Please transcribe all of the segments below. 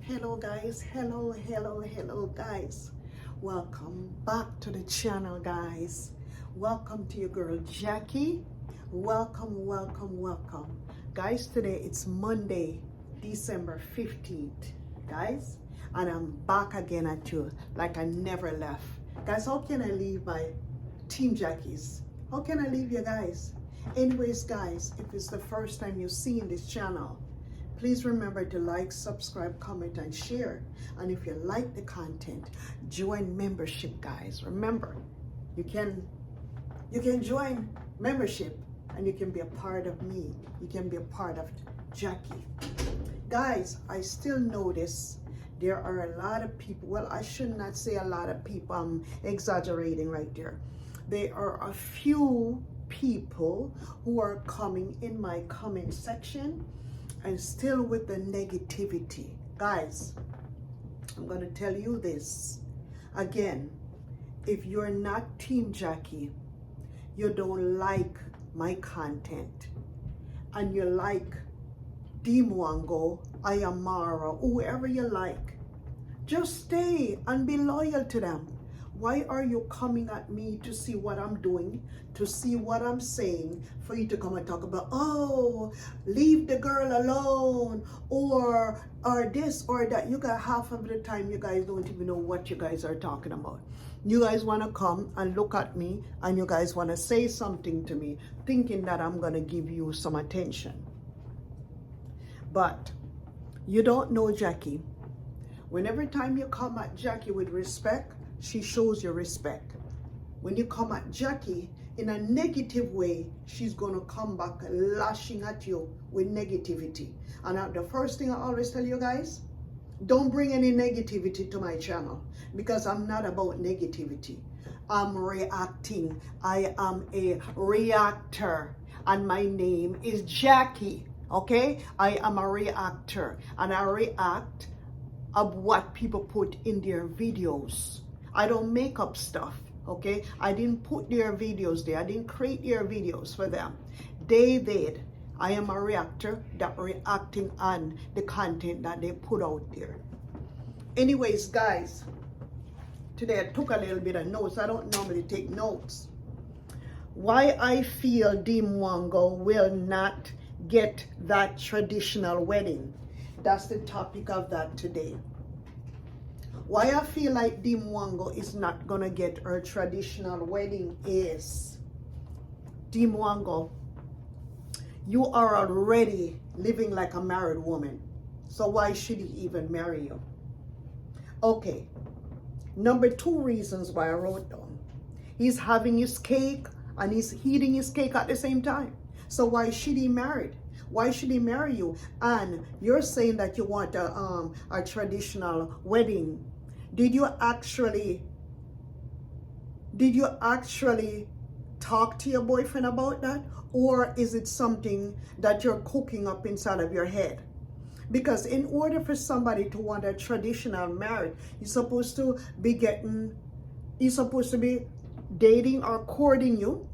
Hello guys, hello guys. Welcome back to the channel guys. Welcome to your girl Jackie. Welcome. Guys, today it's Monday, December 15th, guys. And I'm back again at you like I never left. Guys, how can I leave my Team Jackies? How can I leave you guys? Anyways, guys, if it's the first time you're seeing this channel, please remember to like, subscribe, comment, and share. And if you like the content, join membership, guys. Remember, you can join membership and you can be a part of me. You can be a part of Jackie. Guys, I still notice there are a lot of people. Well, I should not say a lot of people. I'm exaggerating right there. There are a few people who are coming in my comment section and still with the negativity. Guys, I'm going to tell you this again. If you're not Team Jackie, you don't like my content, and you like Mwango, Ayamara, whoever you like, just stay and be loyal to them. Why are you coming at me to see what I'm doing, to see what I'm saying, for you to come and talk about, oh, leave the girl alone, or this or that? You got half of the time you guys don't even know what you guys are talking about. You guys want to come and look at me, and you guys want to say something to me, thinking that I'm going to give you some attention. But you don't know Jackie. Whenever time you come at Jackie with respect, she shows you respect. When you come at Jackie in a negative way, she's going to come back lashing at you with negativity. And the first thing I always tell you guys, don't bring any negativity to my channel, because I'm not about negativity. I'm reacting. I am a reactor, and my name is Jackie. Okay? I am a reactor, and I react of what people put in their videos. I don't make up stuff, okay? I didn't put their videos there. I didn't create their videos for them. They did. I am a reactor that reacting on the content that they put out there. Anyways, guys, today I took a little bit of notes. I don't normally take notes. Why I feel Mwango will not get that traditional wedding. That's the topic of that today. Why I feel like Mwango is not gonna get her traditional wedding is, Mwango, you are already living like a married woman. So why should he even marry you? Okay, number 2 reasons why I wrote down. He's having his cake and he's eating his cake at the same time. So why should he marry? Why should he marry you? And you're saying that you want a traditional wedding. Did you actually talk to your boyfriend about that? Or is it something that you're cooking up inside of your head? Because in order for somebody to want a traditional marriage, you're supposed to be dating or courting you.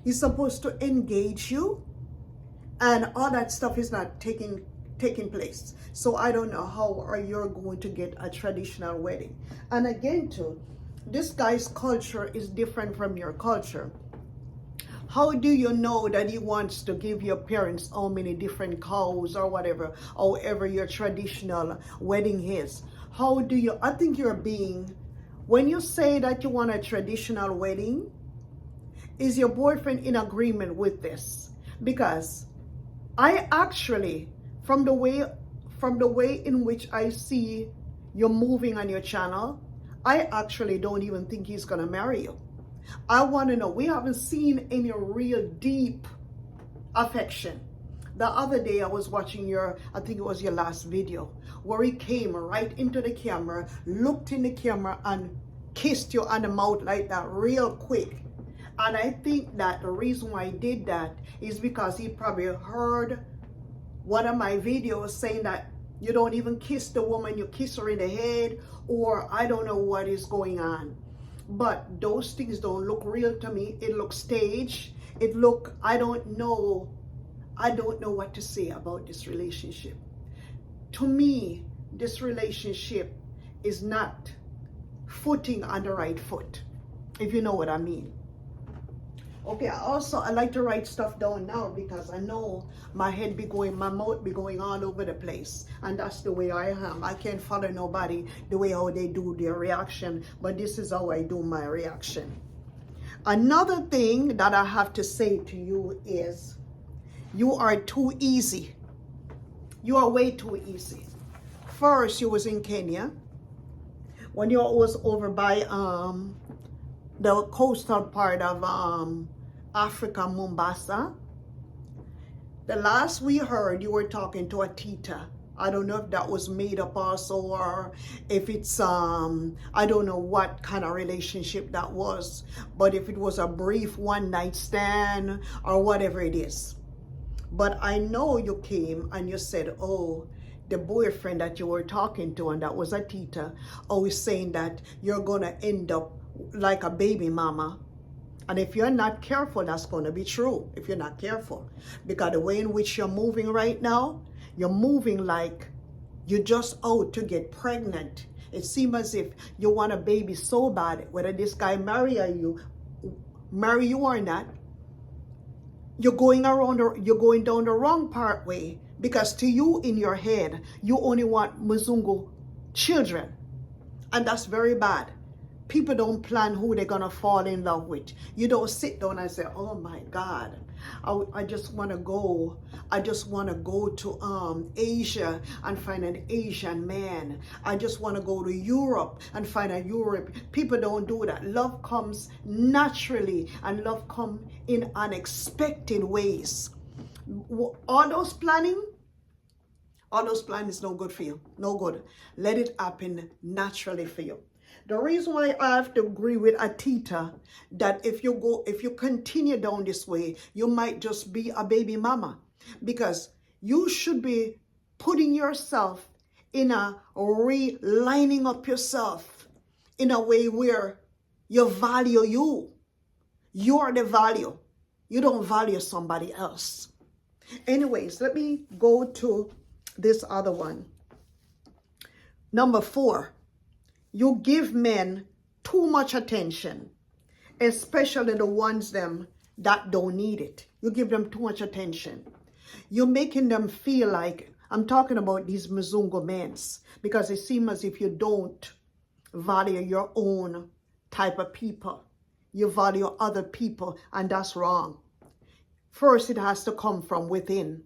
He's supposed to engage you. And all that stuff is not taking place. So I don't know how are you going to get a traditional wedding. And again too, this guy's culture is different from your culture. How do you know that he wants to give your parents how many different cows or whatever, however your traditional wedding is? How do you, I think you're being, when you say that you want a traditional wedding, is your boyfriend in agreement with this? Because I actually, from the way in which I see you're moving on your channel, I actually don't even think he's gonna marry you. I want to know, we haven't seen any real deep affection. The other day I was watching I think it was your last video, where he came right into the camera, looked in the camera and kissed you on the mouth like that real quick. And I think that the reason why he did that is because he probably heard one of my videos saying that you don't even kiss the woman, you kiss her in the head, or I don't know what is going on. But those things don't look real to me. It looks staged. I don't know what to say about this relationship. To me, this relationship is not footing on the right foot, if you know what I mean. Okay, I like to write stuff down now because I know my mouth be going all over the place. And that's the way I am. I can't follow nobody the way how they do their reaction, but this is how I do my reaction. Another thing that I have to say to you is, you are too easy. You are way too easy. First, you was in Kenya. When you was over by the coastal part of Africa, Mombasa. The last we heard, you were talking to a tita. I don't know if that was made up also, or if it's I don't know what kind of relationship that was, but if it was a brief one-night stand or whatever it is. But I know you came and you said, oh, the boyfriend that you were talking to, and that was a tita, always saying that you're gonna end up like a baby mama. And if you're not careful, that's going to be true if you're not careful. Because the way in which you're moving right now, you're moving like you're just out to get pregnant. It seems as if you want a baby so bad, whether this guy marry you or not, you're going down the wrong part way. Because to you in your head, you only want Mzungu children. And that's very bad. People don't plan who they're gonna fall in love with. You don't sit down and say, oh my God, I just wanna go to Asia and find an Asian man. I just wanna go to Europe and find a Europe. People don't do that. Love comes naturally, and love comes in unexpected ways. All those planning is no good for you. No good. Let it happen naturally for you. The reason why I have to agree with Atita that if you continue down this way, you might just be a baby mama, because you should be putting yourself in a lining up yourself in a way where you value you. You are the value. You don't value somebody else. Anyways, let me go to this other one. Number 4. You give men too much attention, especially the ones that don't need it. You give them too much attention. You're making them feel like, I'm talking about these Mzungu men, because it seems as if you don't value your own type of people. You value other people, and that's wrong. First, it has to come from within.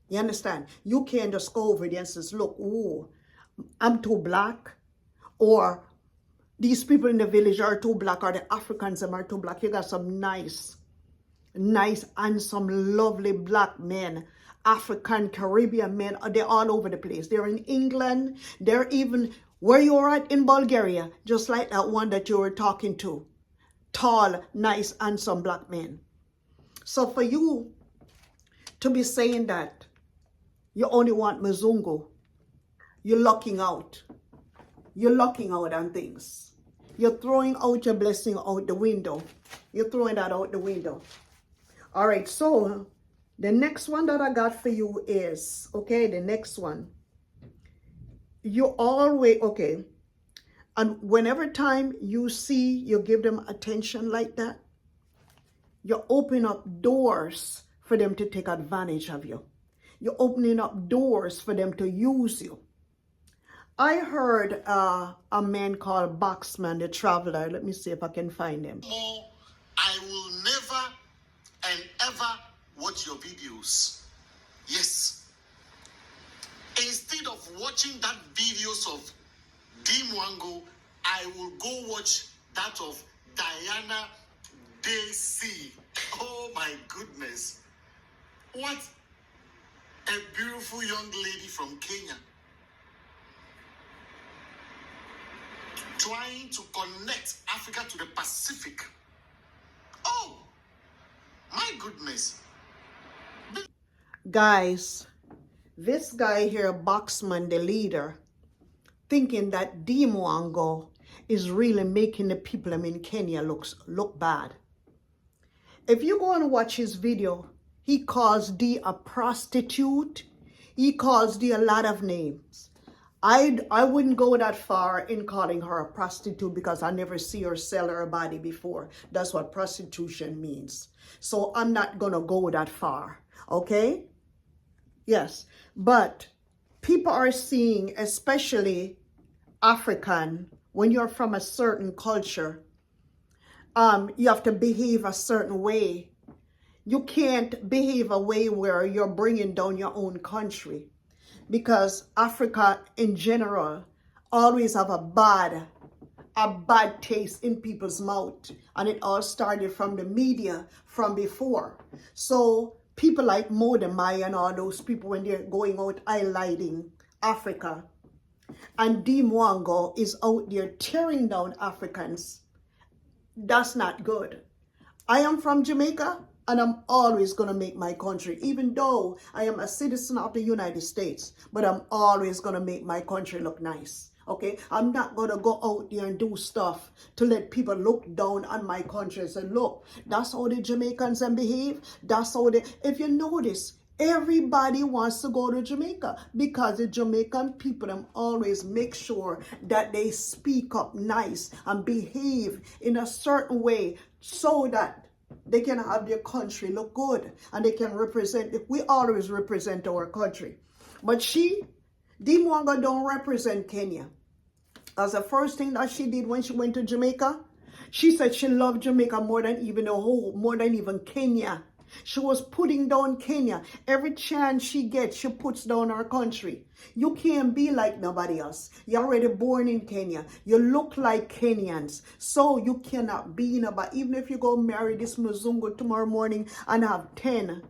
You understand? You can't just go over there and say, look, ooh, I'm too black. Or these people in the village are too black, or the Africans are too black. You got some nice, handsome, lovely black men, African, Caribbean men. They're all over the place. They're in England. They're even where you're at in Bulgaria, just like that one that you were talking to. Tall, nice, handsome black men. So for you to be saying that you only want Mzungu, you're lucking out. You're lucking out on things. You're throwing out your blessing out the window. You're throwing that out the window. All right, so the next one that I got for you is, okay, the next one. You always, okay, and whenever time you give them attention like that, you open up doors for them to take advantage of you. You're opening up doors for them to use you. I heard a man called Boxman, the Traveler. Let me see if I can find him. I will never and ever watch your videos. Yes. Instead of watching that videos of Mwango, I will go watch that of Diana Daisy. Oh my goodness. What a beautiful young lady from Kenya. Trying to connect Africa to the Pacific. Oh, my goodness. Guys, this guy here, Boxman, the leader, thinking that Mwango is really making the people in Kenya look bad. If you go and watch his video, he calls D a prostitute. He calls D a lot of names. I wouldn't go that far in calling her a prostitute because I never see her sell her body before. That's what prostitution means. So I'm not gonna go that far, okay? Yes, but people are seeing, especially African, when you're from a certain culture, you have to behave a certain way. You can't behave a way where you're bringing down your own country, because Africa in general always have a bad taste in people's mouth, and it all started from the media from before. So people like Modemai and all those people, when they're going out highlighting Africa, and Mwango is out there tearing down Africans, that's not good. I am from Jamaica, and I'm always going to make my country, even though I am a citizen of the United States, but I'm always going to make my country look nice. Okay, I'm not going to go out there and do stuff to let people look down on my country and say, look, that's how the Jamaicans behave. That's how they, if you notice, everybody wants to go to Jamaica because the Jamaican people them always make sure that they speak up nice and behave in a certain way so that they can have their country look good and they can represent. We always represent our country. But Mwango don't represent Kenya. As the first thing that she did when she went to Jamaica, she said she loved Jamaica more than even Kenya. She was putting down Kenya. Every chance she gets, she puts down her country. You can't be like nobody else. You're already born in Kenya. You look like Kenyans. So you cannot be nobody. Even if you go marry this Mzungu tomorrow morning and have 10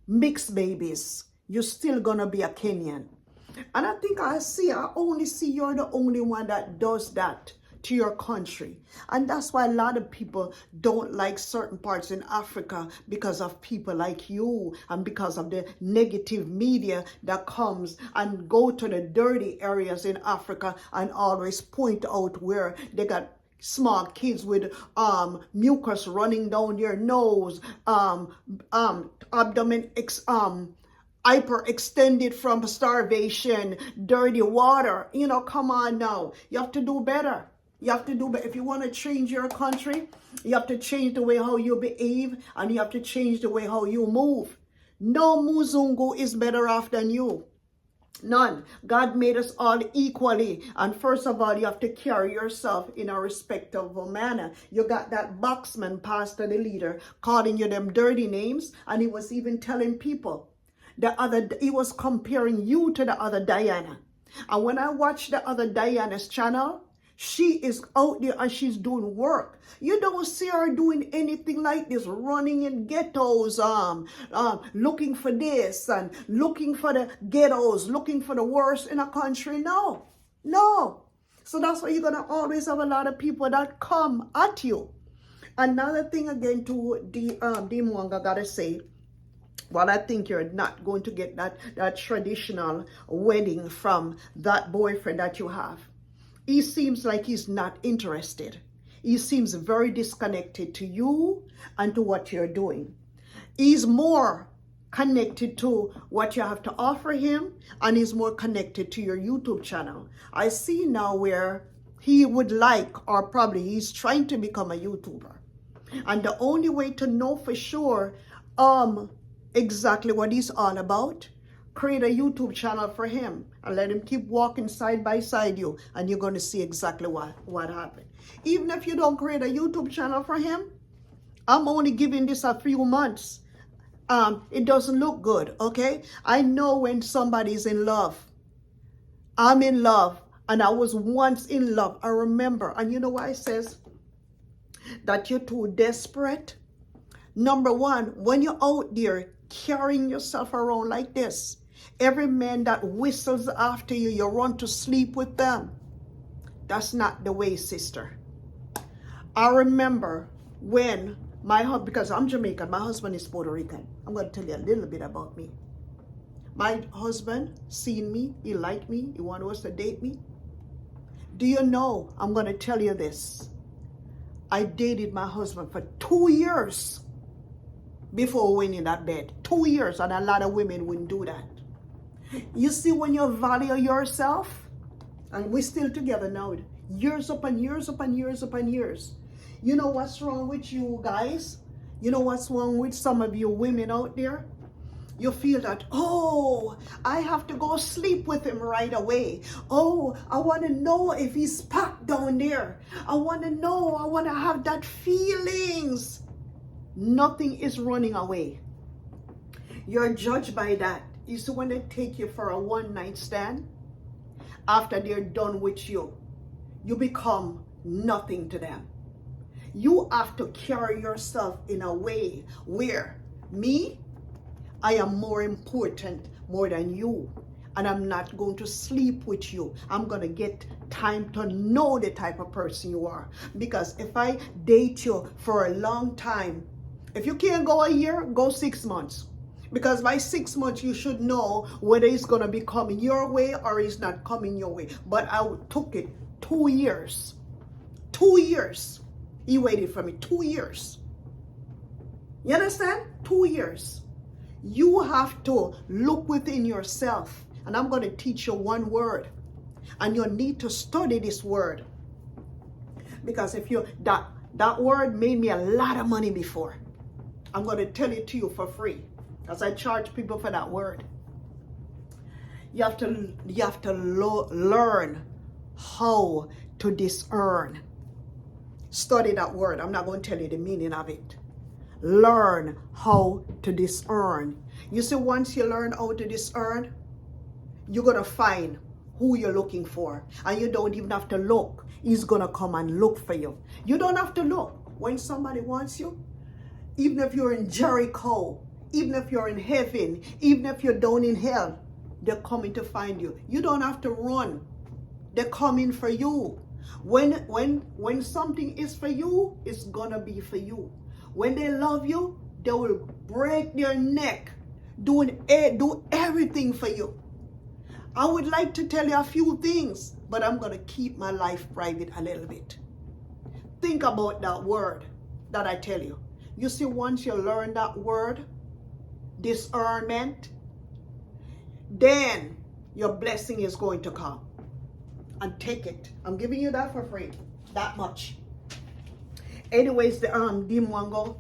mixed babies, you're still gonna be a Kenyan. And I think I only see you're the only one that does that to your country. And that's why a lot of people don't like certain parts in Africa, because of people like you and because of the negative media that comes and go to the dirty areas in Africa and always point out where they got small kids with mucus running down their nose, abdomen hyperextended from starvation, dirty water. You know, come on now. You have to do better. You have to do better. If you want to change your country, you have to change the way how you behave, and you have to change the way how you move. No Muzungu is better off than you. None. God made us all equally. And first of all, you have to carry yourself in a respectable manner. You got that boxman, pastor, the leader, calling you them dirty names, and he was even telling people, he was comparing you to the other Diana. And when I watch the other Diana's channel, she is out there and she's doing work. You don't see her doing anything like this, running in ghettos, looking for this and looking for the ghettos, looking for the worst in a country. No. So that's why you're going to always have a lot of people that come at you. Another thing again to the Mwango gotta say, well, I think you're not going to get that traditional wedding from that boyfriend that you have. He seems like he's not interested. He seems very disconnected to you and to what you're doing. He's more connected to what you have to offer him, and he's more connected to your YouTube channel. I see now where he would like, or probably he's trying to become a YouTuber. And the only way to know for sure exactly what he's all about, create a YouTube channel for him and let him keep walking side by side you, and you're going to see exactly what happened. Even if you don't create a YouTube channel for him, I'm only giving this a few months. It doesn't look good, okay? I know when somebody's in love. I'm in love, and I was once in love. I remember, and you know why it says that you're too desperate? Number one, when you're out there carrying yourself around like this, every man that whistles after you, you run to sleep with them. That's not the way, sister. I remember when my husband, because I'm Jamaican, my husband is Puerto Rican. I'm going to tell you a little bit about me. My husband seen me, he liked me, he wanted us to date me. Do you know, I'm going to tell you this. I dated my husband for 2 years before we went in that bed. 2 years, and a lot of women wouldn't do that. You see, when you value yourself, And we're still together now. Years upon years upon years upon years. You know what's wrong with you guys? You know what's wrong with some of you women out there? You feel that, oh, I have to go sleep with him right away. Oh, I want to know if he's packed down there. I want to know. I want to have that feelings. Nothing is running away. You're judged by that. You see, when they take you for a one-night stand, after they're done with you, you become nothing to them. You have to carry yourself in a way where me, I am more important more than you. And I'm not going to sleep with you. I'm going to get time to know the type of person you are. Because if I date you for a long time, if you can't go a year, go 6 months. Because by 6 months, you should know whether it's going to be coming your way or it's not coming your way. But I took it 2 years. 2 years. He waited for me 2 years. You understand? 2 years. You have to look within yourself. And I'm going to teach you one word. And you need to study this word. Because if you, that word made me a lot of money before. I'm going to tell it to you for free. Because I charge people for that word. You have to learn how to discern. Study that word. I'm not going to tell you the meaning of it. Learn how to discern. You see, once you learn how to discern, you're going to find who you're looking for. And you don't even have to look. He's going to come and look for you. You don't have to look. When somebody wants you, even if you're in Jericho, even if you're in heaven, even if you're down in hell, they're coming to find you. You don't have to run. They're coming for you. When something is for you, it's going to be for you. When they love you, they will break their neck, do everything for you. I would like to tell you a few things, but I'm going to keep my life private a little bit. Think about that word that I tell you. You see, once you learn that word, discernment, then your blessing is going to come. And take it. I'm giving you that for free. That much. Anyways, the Mwango,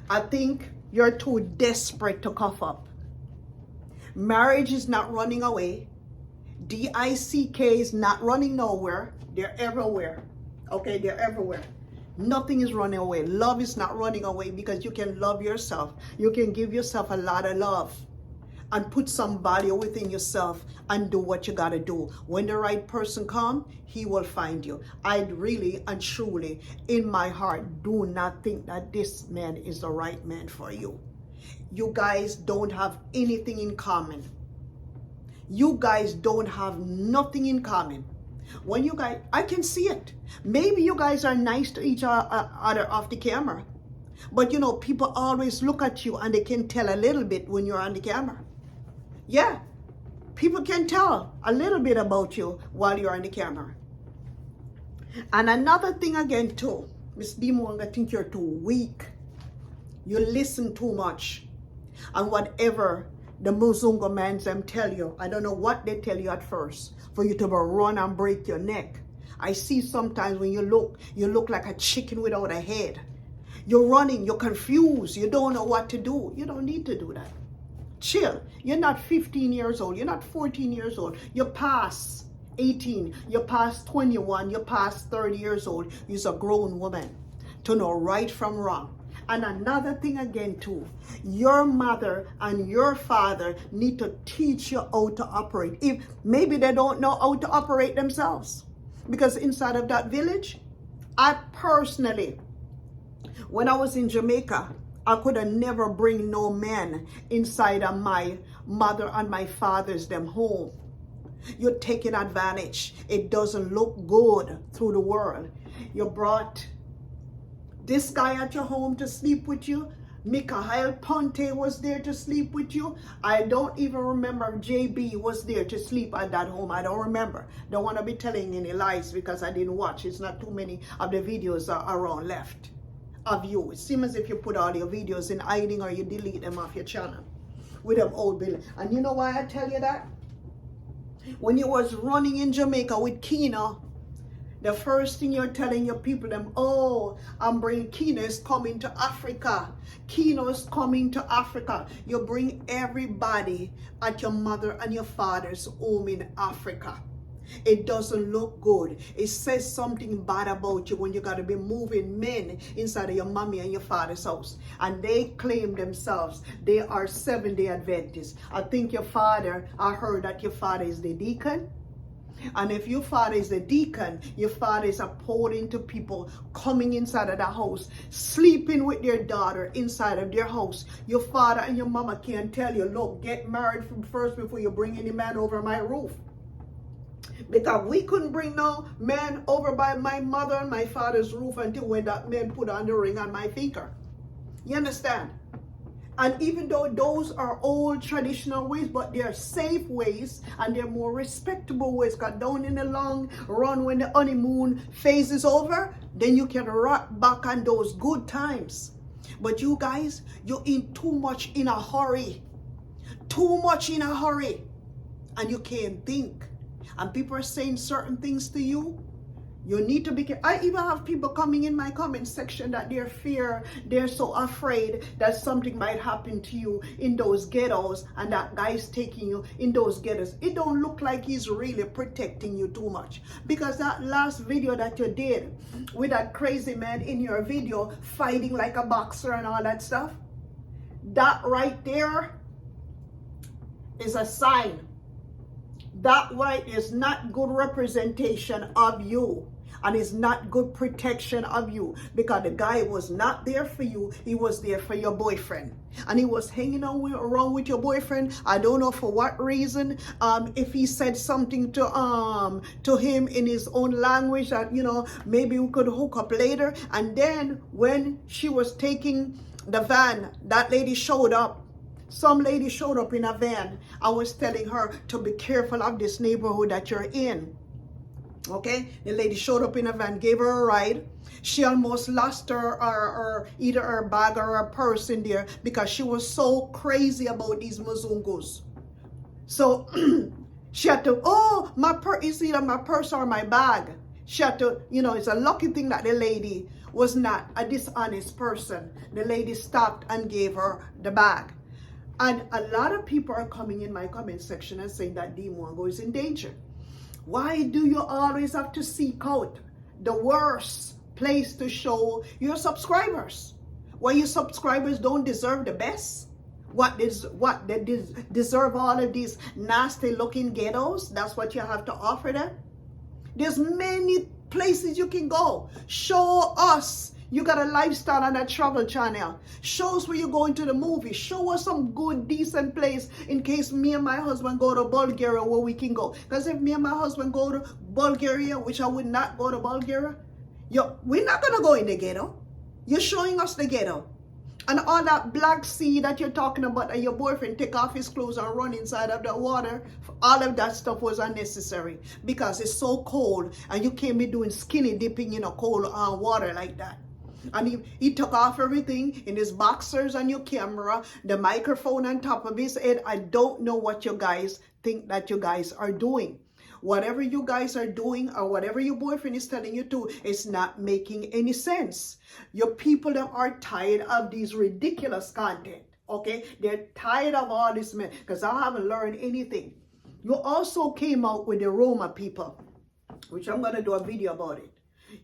I think you're too desperate to cough up. Marriage is not running away. DICK is not running nowhere. They're everywhere. Okay, they're everywhere. Nothing is running away. Love is not running away because you can love yourself. You can give yourself a lot of love and put some value within yourself and do what you gotta do. When the right person comes, he will find you. I really and truly, in my heart, do not think that this man is the right man for you. You guys don't have anything in common. You guys don't have nothing in common. When you guys, I can see it. Maybe you guys are nice to each other off the camera. But you know, people always look at you and they can tell a little bit when you're on the camera. Yeah, people can tell a little bit about you while you're on the camera. And another thing again too, Miss Mwango, I think you're too weak. You listen too much. And whatever the Muzungu mans them tell you, I don't know what they tell you at first, for you to run and break your neck. I see sometimes when you look like a chicken without a head. You're running, you're confused, you don't know what to do. You don't need to do that. Chill. You're not 15 years old. You're not 14 years old. You're past 18. You're past 21. You're past 30 years old. You're a grown woman to know right from wrong. And another thing again too, your mother and your father need to teach you how to operate. If maybe they don't know how to operate themselves. Because inside of that village, I personally, when I was in Jamaica, I could have never bring no man inside of my mother and my father's them home. You're taking advantage. It doesn't look good through the world. You brought this guy at your home to sleep with you. Mikhail Ponte was there to sleep with you. I don't even remember if JB was there to sleep at that home. I don't remember. Don't want to be telling any lies because I didn't watch. It's not too many of the videos are around left of you. It seems as if you put all your videos in hiding or you delete them off your channel with them old bill. And you know why I tell you that? When you was running in Jamaica with Kina, the first thing you're telling your people, them, oh, I'm bringing Kina is coming to Africa. Kina is coming to Africa. You bring everybody at your mother and your father's home in Africa. It doesn't look good. It says something bad about you when you got to be moving men inside of your mommy and your father's house. And they claim themselves, they are Seventh-day Adventists. I think your father, I heard that your father is the deacon. And if your father is a deacon, your father is upholding to people coming inside of the house, sleeping with their daughter inside of their house. Your father and your mama can't tell you, look, get married first before you bring any man over my roof. Because we couldn't bring no man over by my mother and my father's roof until when that man put on the ring on my finger. You understand? And even though those are old traditional ways, but they're safe ways and they're more respectable ways. Because down in the long run, when the honeymoon phase is over, then you can rock back on those good times. But you guys, you're in too much in a hurry. Too much in a hurry. And you can't think. And people are saying certain things to you. You need to be careful. I even have people coming in my comment section that they're so afraid that something might happen to you in those ghettos and that guy's taking you in those ghettos. It don't look like he's really protecting you too much. Because that last video that you did with that crazy man in your video fighting like a boxer and all that stuff, that right there is a sign. That right is not good representation of you, and is not good protection of you, because the guy was not there for you. He was there for your boyfriend, and he was hanging around with your boyfriend. I don't know for what reason. If he said something to him in his own language that, you know, maybe we could hook up later. And then when she was taking the van, that lady showed up. Some lady showed up in a van. I was telling her to be careful of this neighborhood that you're in. Okay? The lady showed up in a van, gave her a ride. She almost lost her either her bag or her purse in there because she was so crazy about these Mzungus. So she had to, oh, my purse, it's either my purse or my bag. She had to, you know, it's a lucky thing that the lady was not a dishonest person. The lady stopped and gave her the bag. And a lot of people are coming in my comment section and saying that Mwango is in danger. Why do you always have to seek out the worst place to show your subscribers? Why your subscribers don't deserve the best? They deserve all of these nasty looking ghettos? That's what you have to offer them? There's many places you can go. Show us. You got a lifestyle on that travel channel. Show us where you're going to the movie. Show us some good, decent place in case me and my husband go to Bulgaria where we can go. Because if me and my husband go to Bulgaria, which I would not go to Bulgaria, we're not going to go in the ghetto. You're showing us the ghetto. And all that Black Sea that you're talking about, that your boyfriend take off his clothes and run inside of the water, all of that stuff was unnecessary because it's so cold and you can't be doing skinny dipping in a cold water like that. And he took off everything in his boxers and your camera, the microphone on top of his head. I don't know what you guys think that you guys are doing. Whatever you guys are doing or whatever your boyfriend is telling you to, it's not making any sense. Your people that are tired of these ridiculous content, okay? They're tired of all this, man, because I haven't learned anything. You also came out with the Roma people, which I'm going to do a video about it.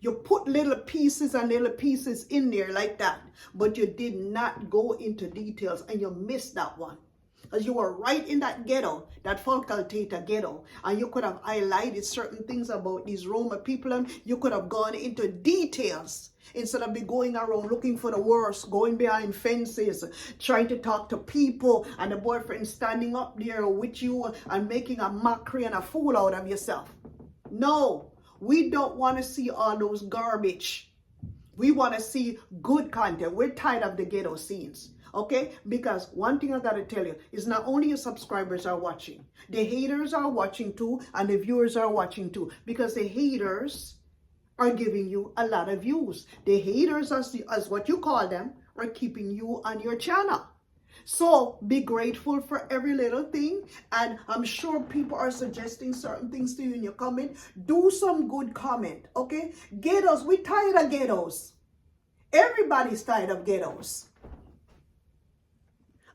You put little pieces and little pieces in there like that, but you did not go into details, and you missed that one. Because you were right in that ghetto, that Folkaltata ghetto, and you could have highlighted certain things about these Roma people, and you could have gone into details instead of be going around looking for the worst, going behind fences, trying to talk to people, and the boyfriend standing up there with you and making a mockery and a fool out of yourself. No. We don't want to see all those garbage. We want to see good content. We're tired of the ghetto scenes, okay? Because one thing I got to tell you is not only your subscribers are watching, the haters are watching too, and the viewers are watching too, because the haters are giving you a lot of views. The haters, as what you call them, are keeping you on your channel. So be grateful for every little thing. And I'm sure people are suggesting certain things to you in your comment. Do some good comment, okay? Ghettos, we tired of ghettos. Everybody's tired of ghettos.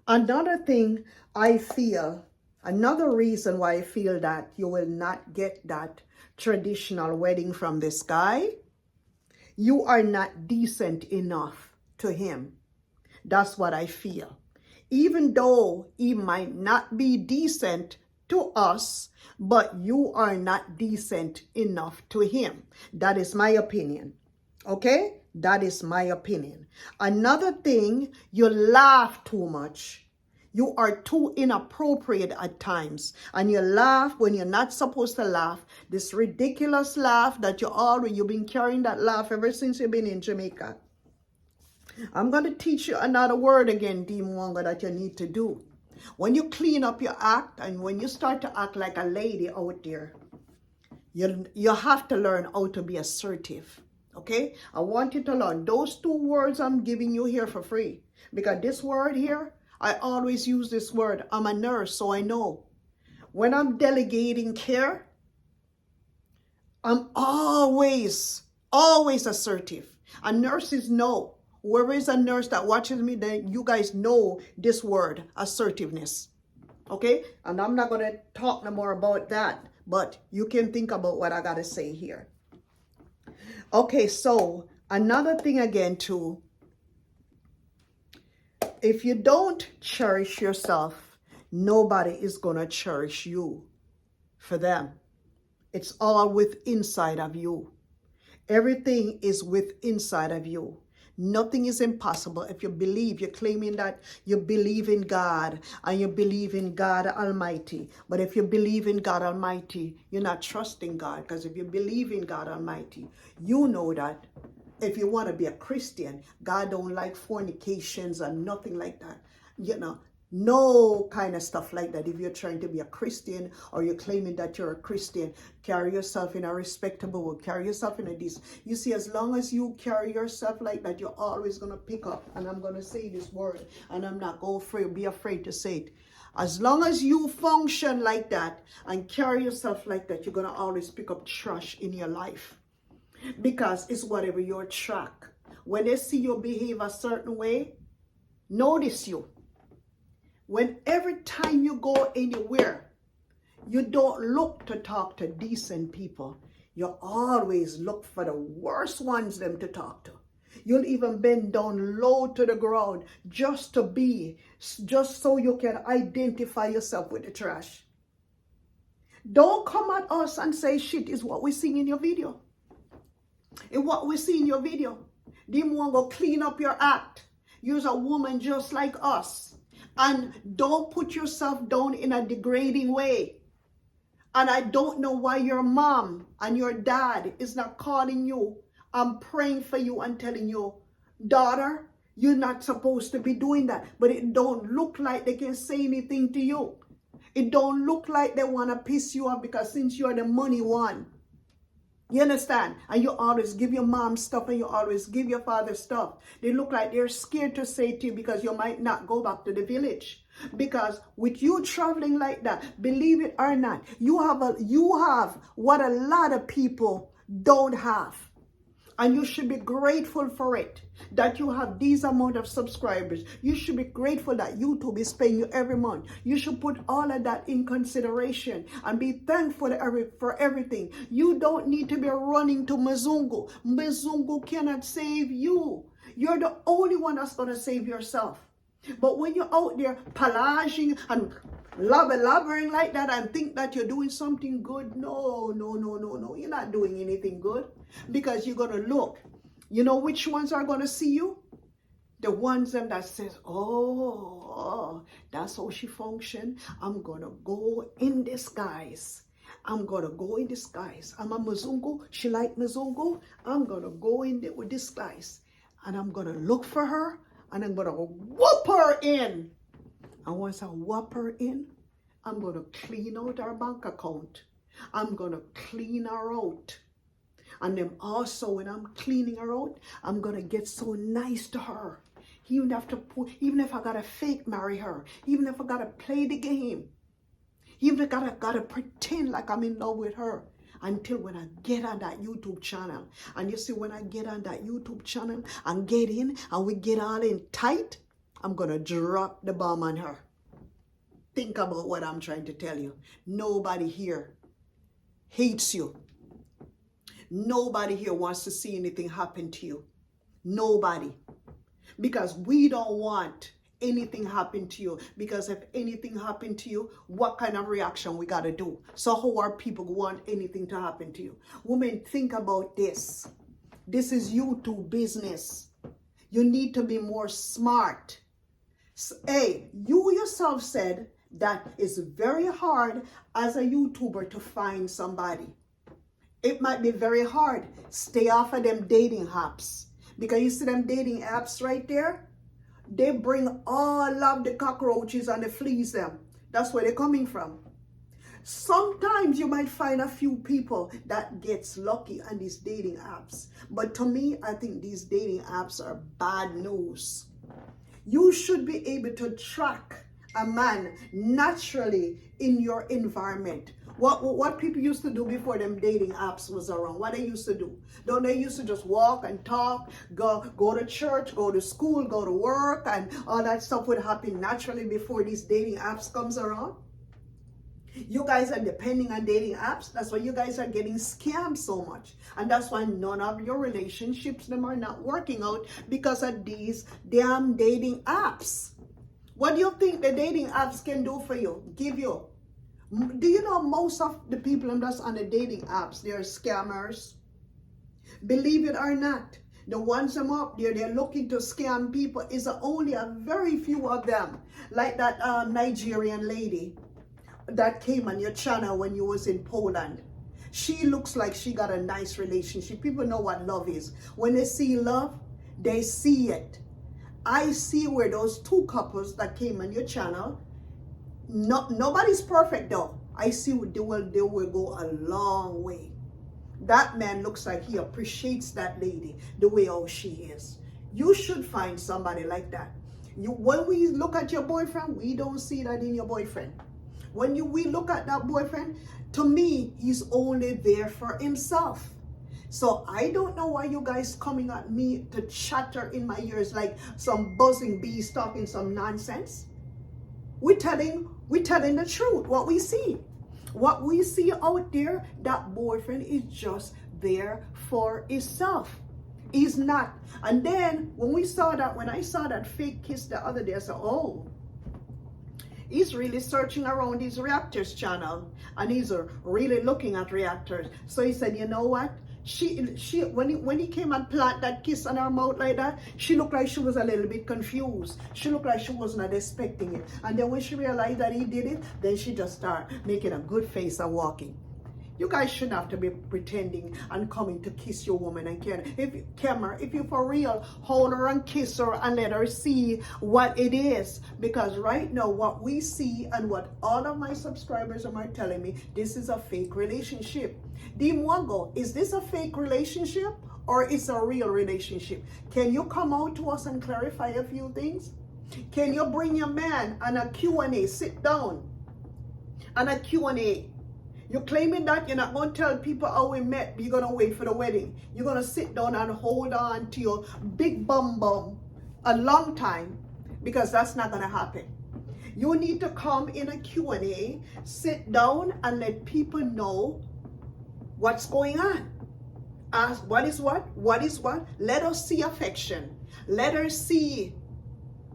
Another thing I feel, another reason why I feel that you will not get that traditional wedding from this guy, you are not decent enough to him. That's what I feel. Even though he might not be decent to us, but you are not decent enough to him. That is my opinion. Okay? That is my opinion. Another thing, you laugh too much. You are too inappropriate at times. And you laugh when you're not supposed to laugh. This ridiculous laugh that you've been carrying that laugh ever since you've been in Jamaica. I'm going to teach you another word again, D. Mwango, that you need to do. When you clean up your act and when you start to act like a lady out there, you have to learn how to be assertive. Okay? I want you to learn those 2 words I'm giving you here for free. Because this word here, I always use this word. I'm a nurse, so I know. When I'm delegating care, I'm always assertive. And nurses know. Whoever is a nurse that watches me, then you guys know this word, assertiveness. Okay? And I'm not going to talk no more about that. But you can think about what I got to say here. Okay, so another thing again too. If you don't cherish yourself, nobody is going to cherish you for them. It's all with inside of you. Everything is with inside of you. Nothing is impossible if you believe. You're claiming that you believe in God and you believe in God Almighty. But if you believe in God Almighty, you're not trusting God. Because if you believe in God Almighty, you know that if you want to be a Christian, God don't like fornications and nothing like that. You know, no kind of stuff like that. If you're trying to be a Christian or you're claiming that you're a Christian, carry yourself in a respectable way. Carry yourself in a decent. You see, as long as you carry yourself like that, you're always going to pick up. And I'm going to say this word and I'm not going to be afraid to say it. As long as you function like that and carry yourself like that, you're going to always pick up trash in your life. Because it's whatever you attract. When they see you behave a certain way, notice you. When every time you go anywhere, you don't look to talk to decent people. You always look for the worst ones them to talk to. You'll even bend down low to the ground just so you can identify yourself with the trash. Don't come at us and say shit is what we sing in your video. In what we see in your video. The Mwango, clean up your act. You're a woman just like us. And don't put yourself down in a degrading way. And I don't know why your mom and your dad is not calling you and praying for you and telling you, daughter, you're not supposed to be doing that. But it don't look like they can say anything to you. It don't look like they want to piss you off because since you're the money one. You understand? And you always give your mom stuff and you always give your father stuff. They look like they're scared to say to you because you might not go back to the village. Because with you traveling like that, believe it or not, you have what a lot of people don't have. And you should be grateful for it, that you have these amount of subscribers. You should be grateful that YouTube is paying you every month. You should put all of that in consideration and be thankful for everything. You don't need to be running to Mwango. Mwango cannot save you. You're the only one that's going to save yourself. But when you're out there palaging and laboring like that and think that you're doing something good, no. You're not doing anything good because you're going to look. You know which ones are going to see you? The ones that says, oh, that's how she function. I'm going to go in disguise. I'm going to go in disguise. I'm a Mwango. She like Mwango. I'm going to go in there with disguise. And I'm going to look for her. And I'm going to whoop her in. And once I whoop her in, I'm going to clean out her bank account. I'm going to clean her out. And then also when I'm cleaning her out, I'm going to get so nice to her. Even if I gotta fake marry her, even if I gotta play the game, even if I gotta pretend like I'm in love with her, until when I get on that YouTube channel. And you see, when I get on that YouTube channel and get in and we get all in tight, I'm gonna drop the bomb on her. Think about what I'm trying to tell you. Nobody here hates you. Nobody here wants to see anything happen to you. Nobody. Because we don't want anything happen to you. Because if anything happened to you, what kind of reaction we got to do? So how are people who want anything to happen to you? Women, think about this. This is YouTube business. You need to be more smart. Hey, you yourself said that it's very hard as a YouTuber to find somebody. It might be very hard. Stay off of them dating apps. Because you see them dating apps right there? They bring all of the cockroaches and they fleas them. That's where they're coming from. Sometimes you might find a few people that gets lucky on these dating apps. But to me, I think these dating apps are bad news. You should be able to track a man naturally in your environment. What people used to do before them dating apps was around, what they used to do? Don't they used to just walk and talk, go to church, go to school, go to work, and all that stuff would happen naturally before these dating apps comes around? You guys are depending on dating apps. That's why you guys are getting scammed so much. And that's why none of your relationships them are not working out, because of these damn dating apps. What do you think the dating apps can do for you? Give you? Do you know most of the people that's on the dating apps, they're scammers? Believe it or not, the ones them up there, they're looking to scam people, is only a very few of them. Like that Nigerian lady that came on your channel when you was in Poland. She looks like she got a nice relationship. People know what love is. When they see love, they see it. I see where those two couples that came on your channel, nobody's perfect though. I see they will go a long way. That man looks like he appreciates that lady the way how she is. You should find somebody like that. When we look at your boyfriend, we don't see that in your boyfriend. When we look at that boyfriend, to me, he's only there for himself. So I don't know why you guys coming at me to chatter in my ears like some buzzing bees talking some nonsense. We're telling the truth, what we see. What we see out there, that boyfriend is just there for himself. He's not. And then when I saw that fake kiss the other day, I said, oh, he's really searching around his reactors channel, and he's really looking at reactors. So he said, you know what? When he came and planted that kiss on her mouth like that, she looked like she was a little bit confused. She looked like she was not expecting it. And then when she realized that he did it, then she just started making a good face and walking. You guys shouldn't have to be pretending and coming to kiss your woman and if you for real, hold her and kiss her and let her see what it is. Because right now, what we see and what all of my subscribers are telling me, this is a fake relationship. Mwango, is this a fake relationship or is a real relationship? Can you come out to us and clarify a few things? Can you bring your man on a Q&A, sit down on a Q&A? You're claiming that you're not going to tell people how we met, but you're going to wait for the wedding. You're going to sit down and hold on to your big bum a long time, because that's not going to happen. You need to come in a Q&A, sit down and let people know what's going on. Ask what is what? What is what? Let us see affection. Let her see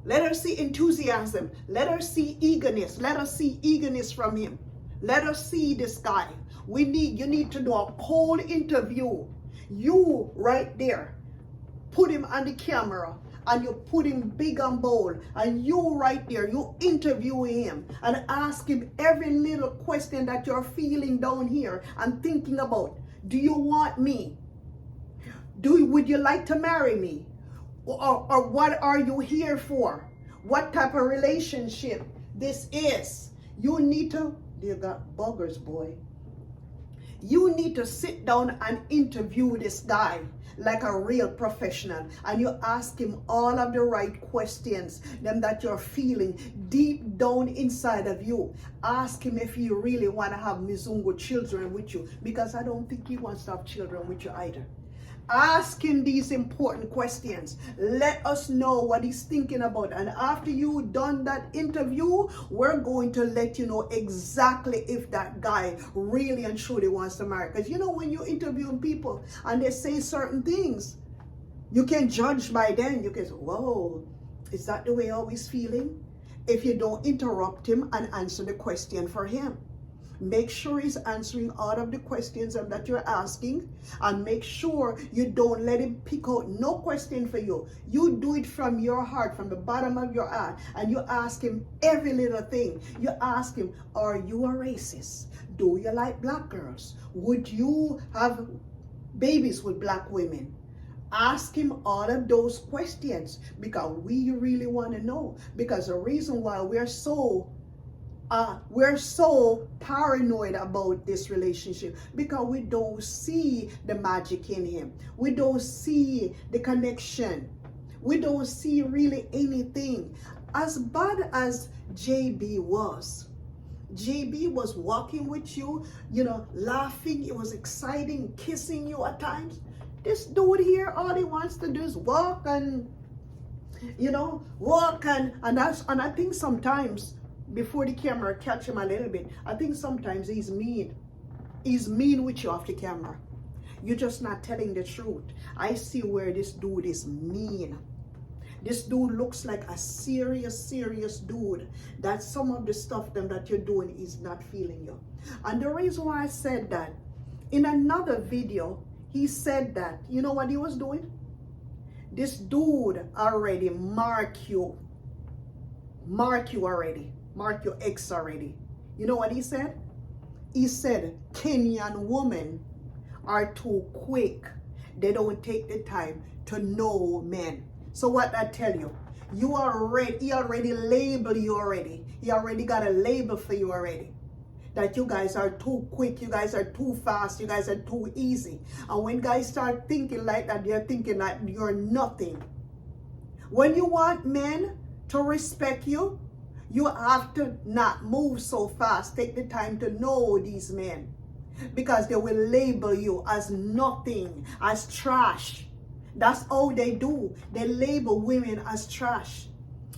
enthusiasm. Let her see eagerness. Let us see eagerness from him. Let us see this guy. You need to do a cold interview. You right there, put him on the camera and you put him big and bold, and you right there, you interview him and ask him every little question that you're feeling down here and thinking about. Do you want me? Would you like to marry me? Or what are you here for? What type of relationship this is? You need to, you got buggers, boy. You need to sit down and interview this guy like a real professional, and you ask him all of the right questions, them that you're feeling deep down inside of you. Ask him if you really want to have Mzungu children with you, because I don't think he wants to have children with you either. Ask him these important questions. Let us know what he's thinking about. And after you done that interview, we're going to let you know exactly if that guy really and truly wants to marry. Because you know, when you interview people and they say certain things, you can judge by then. You can say, whoa, is that the way always feeling? If you don't interrupt him and answer the question for him. Make sure he's answering all of the questions that you're asking, and make sure you don't let him pick out no question for you. You do it from your heart, from the bottom of your heart, and you ask him every little thing. You ask him, are you a racist? Do you like black girls? Would you have babies with black women? Ask him all of those questions, because we really want to know. Because the reason why we're so paranoid about this relationship, because we don't see the magic in him. We don't see the connection. We don't see really anything. As bad as JB was walking with you, you know, laughing. It was exciting, kissing you at times. This dude here, all he wants to do is walk and, you know, and I think sometimes, before the camera catch him a little bit, I think sometimes he's mean. He's mean with you off the camera. You're just not telling the truth. I see where this dude is mean. This dude looks like a serious dude, that some of the stuff that you're doing is not feeling you. And the reason why I said that, in another video, he said that, you know what he was doing? This dude already mark you already. Mark your ex already. You know what he said? He said, Kenyan women are too quick. They don't take the time to know men. So what I tell you, he already labeled you already. He already got a label for you already. That you guys are too quick, you guys are too fast, you guys are too easy. And when guys start thinking like that, they're thinking that you're nothing. When you want men to respect you, you have to not move so fast. Take the time to know these men, because they will label you as nothing, as trash. That's all they do. They label women as trash.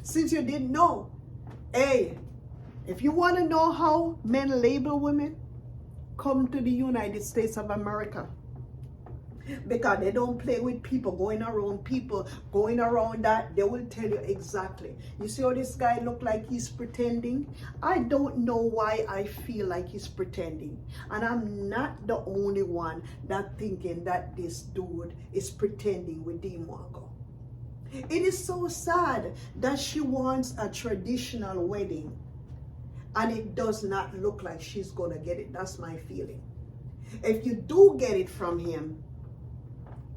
Since you didn't know, hey, if you want to know how men label women, come to the United States of America. Because they don't play with people, going around that. They will tell you exactly. You see how this guy look like he's pretending? I don't know why I feel like he's pretending. And I'm not the only one that thinking that this dude is pretending with Mwango. It is so sad that she wants a traditional wedding, and it does not look like she's gonna get it. That's my feeling. If you do get it from him,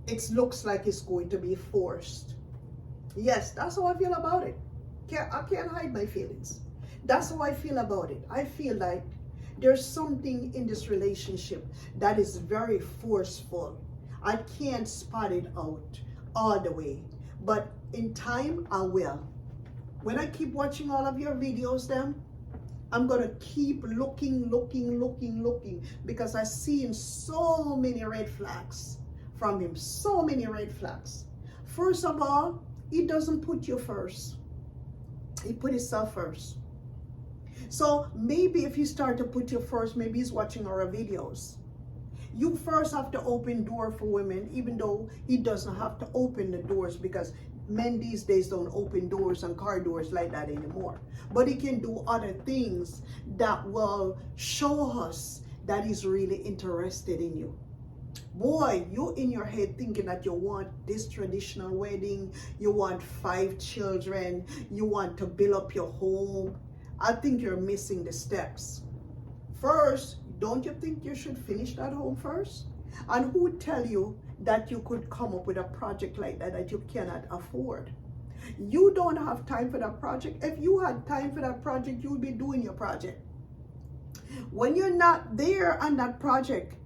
it looks like it's going to be forced. Yes, that's how I feel about it. I can't hide my feelings. That's how I feel about it. I feel like there's something in this relationship that is very forceful. I can't spot it out all the way, but in time I will. When I keep watching all of your videos, I'm gonna keep looking, because I see so many red flags from him. So many red flags. First of all, he doesn't put you first. He put himself first. So maybe if he start to put you first, maybe he's watching our videos. You first have to open door for women, even though he doesn't have to open the doors, because men these days don't open doors and car doors like that anymore. But he can do other things that will show us that he's really interested in you. Boy, you in your head thinking that you want this traditional wedding, you want 5 children, you want to build up your home. I think you're missing the steps. First, don't you think you should finish that home first? And who tell you that you could come up with a project like that you cannot afford? You don't have time for that project. If you had time for that project, you would be doing your project. When you're not there on that project,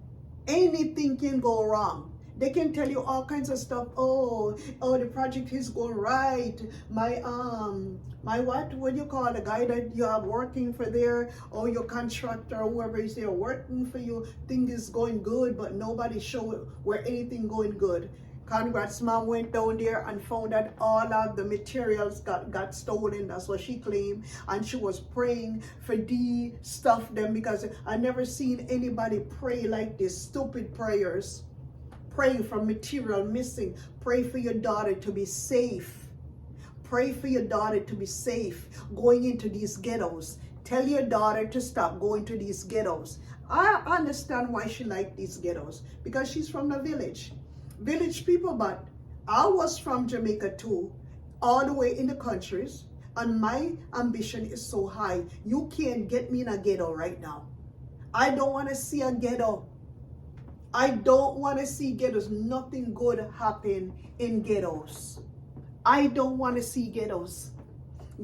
anything can go wrong. They can tell you all kinds of stuff. Oh, the project is going right. My what do you call the guy that you have working for there, or your contractor, or whoever is there working for you, thing is going good, but nobody show where anything going good. Congrats mom went down there and found that all of the materials got stolen. That's what she claimed. And she was praying for the stuff them, because I never seen anybody pray like this. Stupid prayers. Praying for material missing. Pray for your daughter to be safe. Pray for your daughter to be safe going into these ghettos. Tell your daughter to stop going to these ghettos. I understand why she liked these ghettos, because she's from the village. Village people, but I was from Jamaica too, all the way in the countries, and my ambition is so high. You can't get me in a ghetto right now. I don't want to see a ghetto. I don't want to see ghettos. Nothing good happen in ghettos. I don't want to see ghettos.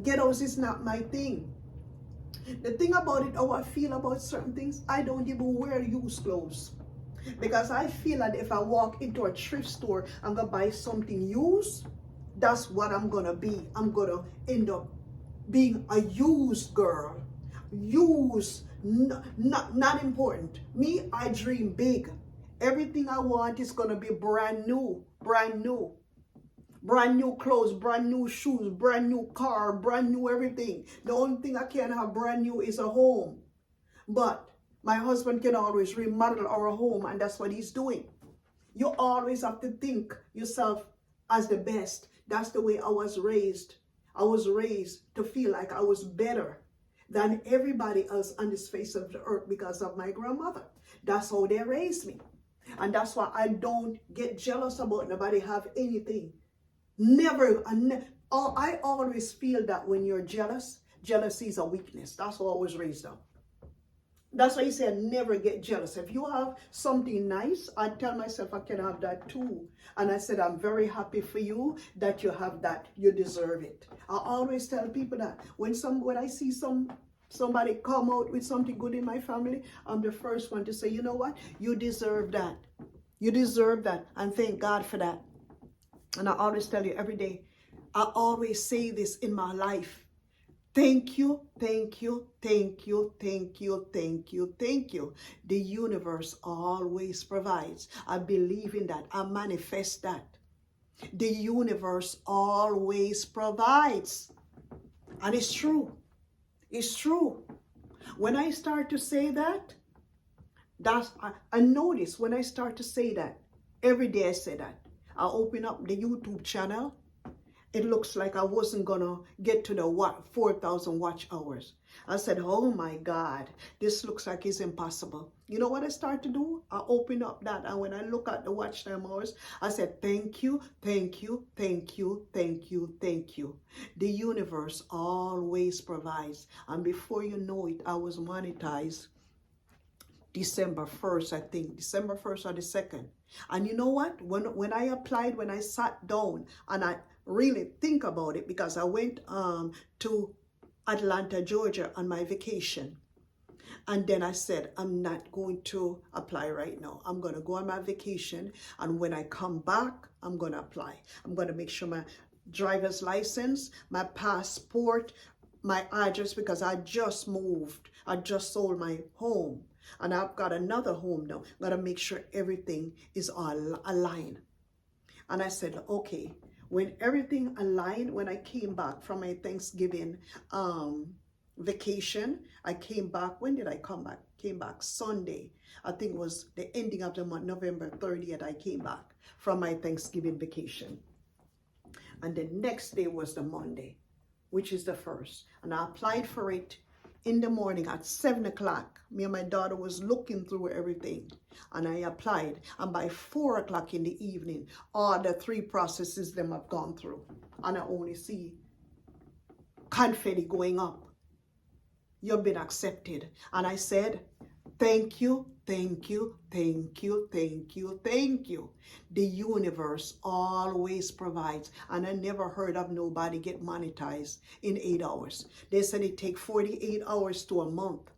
Ghettos is not my thing. The thing about it, how I feel about certain things, I don't even wear used clothes. Because I feel that if I walk into a thrift store, I'm going to buy something used. That's what I'm going to be. I'm going to end up being a used girl. Used, not important. Me, I dream big. Everything I want is going to be brand new. Brand new. Brand new clothes, brand new shoes, brand new car, brand new everything. The only thing I can't have brand new is a home. But my husband can always remodel our home, and that's what he's doing. You always have to think yourself as the best. That's the way I was raised. I was raised to feel like I was better than everybody else on this face of the earth because of my grandmother. That's how they raised me. And that's why I don't get jealous about nobody have anything. Never. I always feel that when you're jealous, jealousy is a weakness. That's how I was raised up. That's why he said never get jealous. If you have something nice, I tell myself I can have that too. And I said, I'm very happy for you that you have that. You deserve it. I always tell people that when I see somebody come out with something good in my family, I'm the first one to say, you know what? You deserve that. You deserve that. And thank God for that. And I always tell you every day, I always say this in my life. Thank you, thank you, thank you, thank you, thank you, thank you. The universe always provides. I believe in that. I manifest that. The universe always provides. And it's true. It's true. When I start to say that, I notice when I start to say that, every day I say that. I open up the YouTube channel. It looks like I wasn't gonna get to the 4,000 watch hours. I said, oh my God, this looks like it's impossible. You know what I start to do? I open up that, and when I look at the watch time hours, I said, thank you, thank you, thank you, thank you, thank you. The universe always provides. And before you know it, I was monetized December 1st, I think. December 1st or the 2nd. And you know what? When I applied, when I sat down and I really think about it, because I went to Atlanta, Georgia on my vacation. And then I said, I'm not going to apply right now. I'm going to go on my vacation. And when I come back, I'm going to apply. I'm going to make sure my driver's license, my passport, my address, because I just moved. I just sold my home. And I've got another home now. I'm going to make sure everything is all aligned. And I said, okay. When everything aligned, when I came back from my Thanksgiving vacation, I came back. When did I come back? Came back Sunday. I think it was the ending of the month, November 30th, I came back from my Thanksgiving vacation. And the next day was the Monday, which is the 1st. And I applied for it in the morning at 7 o'clock. Me and my daughter was looking through everything, and I applied. And by 4 o'clock in the evening, all the 3 processes them have gone through, and I only see confetti going up. You've been accepted. And I said, thank you, thank you, thank you, thank you, thank you. The universe always provides. And I never heard of nobody get monetized in 8 hours. They said it takes 48 hours to a month.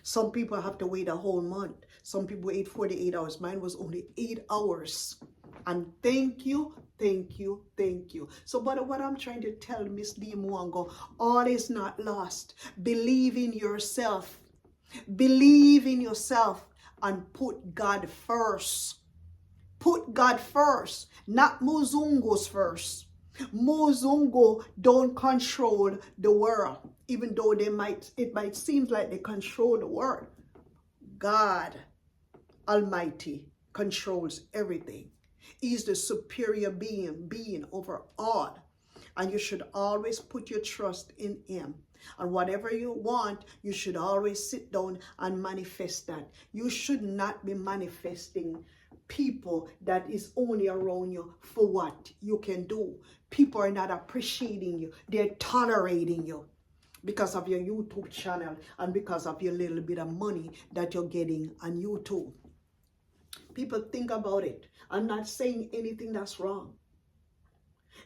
Some people have to wait a whole month. Some people ate 48 hours. Mine was only 8 hours. And thank you, thank you, thank you. So, but what I'm trying to tell Miss Lee Mwango, all is not lost. Believe in yourself. Believe in yourself and put God first. Put God first, not Muzungu's first. Muzungu don't control the world, even though it might seem like they control the world. God Almighty controls everything. He's the superior being over all. And you should always put your trust in him. And whatever you want, you should always sit down and manifest that. You should not be manifesting people that is only around you for what you can do. People are not appreciating you. They're tolerating you because of your YouTube channel and because of your little bit of money that you're getting on YouTube. People, think about it. I'm not saying anything that's wrong.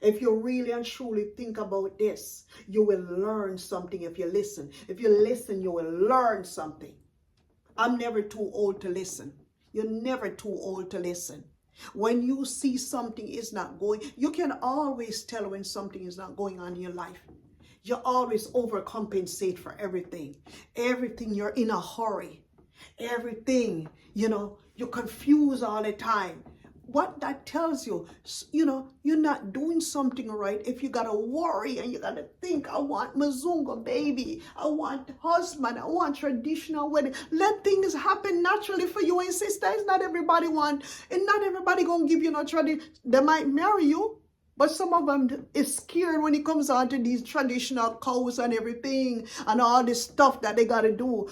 If you really and truly think about this, you will learn something if you listen. If you listen, you will learn something. I'm never too old to listen. You're never too old to listen. When you see something is not going, you can always tell when something is not going on in your life. You always overcompensate for everything. Everything, you're in a hurry. Everything, you're confused all the time. What that tells you, you're not doing something right if you gotta worry and you gotta think, I want Mzungu baby, I want husband, I want traditional wedding. Let things happen naturally for you and sister. It's not everybody want, and not everybody gonna give you no tradition. They might marry you, but some of them is scared when it comes on to these traditional cows and everything and all this stuff that they gotta do.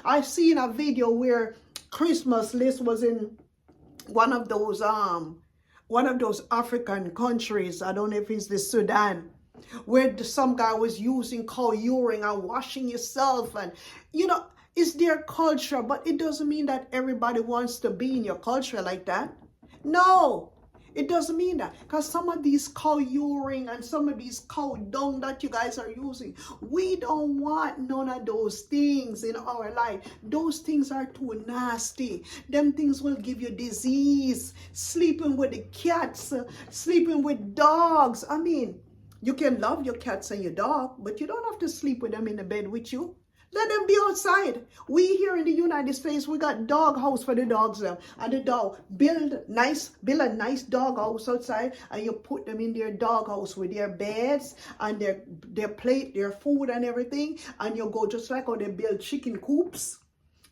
I seen a video where Christmas list was in one of those African countries. I don't know if it's the Sudan, where some guy was using cow urine and washing yourself, and it's their culture, but it doesn't mean that everybody wants to be in your culture like that. No, it doesn't mean that, because some of these cow urine and some of these cow dung that you guys are using, we don't want none of those things in our life. Those things are too nasty. Them things will give you disease. Sleeping with the cats, sleeping with dogs. I mean, you can love your cats and your dog, but you don't have to sleep with them in the bed with you. Let them be outside. We here in the United States, we got dog house for the dogs them. And the dog, build a nice dog house outside, and you put them in their dog house with their beds and their plate, their food and everything. And you go just like how they build chicken coops.